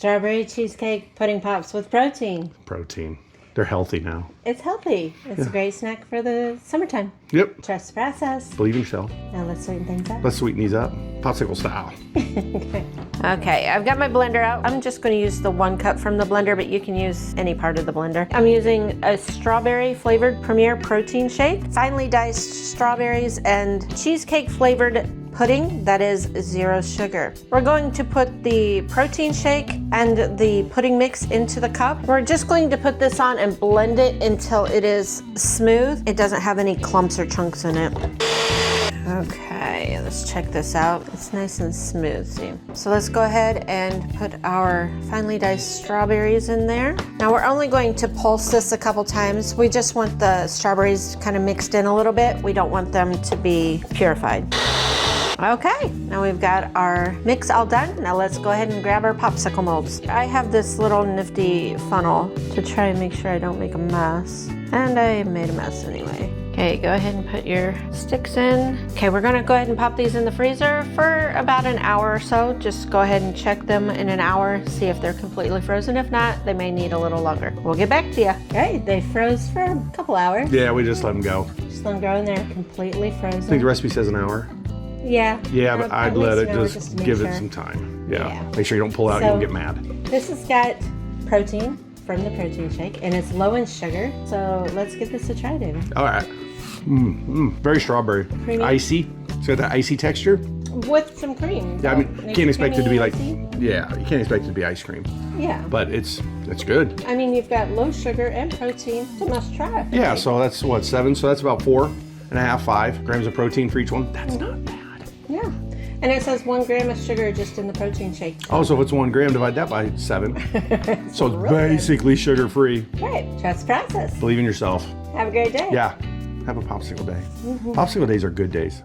Strawberry cheesecake pudding pops with protein. Protein. They're healthy now. It's healthy. It's a great snack for the summertime. Yep. Trust the process. Believe in yourself. Now let's sweeten things up. Let's sweeten these up. Popsicle style. Okay, I've got my blender out. I'm just going to use the 1 cup from the blender, but you can use any part of the blender. I'm using a strawberry flavored Premier protein shake, finely diced strawberries, and cheesecake flavored pudding that is 0 sugar. We're going to put the protein shake and the pudding mix into the cup. We're just going to put this on and blend it until it is smooth. It doesn't have any clumps or chunks in it. Okay, let's check this out. It's nice and smooth, see? So let's go ahead and put our finely diced strawberries in there. Now we're only going to pulse this a couple times. We just want the strawberries kind of mixed in a little bit. We don't want them to be purified. Okay, now we've got our mix all done. Now let's go ahead and grab our popsicle molds. I have this little nifty funnel to try and make sure I don't make a mess. And I made a mess anyway. Okay, go ahead and put your sticks in. Okay, we're gonna go ahead and pop these in the freezer for about an hour or so. Just go ahead and check them in an hour, see if they're completely frozen. If not, they may need a little longer. We'll get back to you. Okay, they froze for a couple hours. Yeah, we just let them go. Just let them go in there, completely frozen. I think the recipe says an hour. Yeah. Yeah, but I'd let it just give sure. it some time. Yeah. Yeah. Make sure you don't pull out, So- you'll get mad. This has got protein from the protein shake, and it's low in sugar. So let's give this a try, David. All right. Very strawberry. Creamy. Icy. It's got that icy texture. With some cream. Yeah, I mean, you Make can't expect it to be like, icy. yeah, you can't expect it to be ice cream. Yeah. But it's good. I mean, you've got low sugar and protein. It's a must try. Yeah, so that's what, 7? So that's about 4.5, 5 grams of protein for each one. That's not bad. Yeah. And it says 1 gram of sugar just in the protein shake. Oh, so if it's 1 gram, divide that by 7. So it's basically sugar-free. Right. Trust process. Believe in yourself. Have a great day. Yeah. Have a popsicle day. Popsicle days are good days.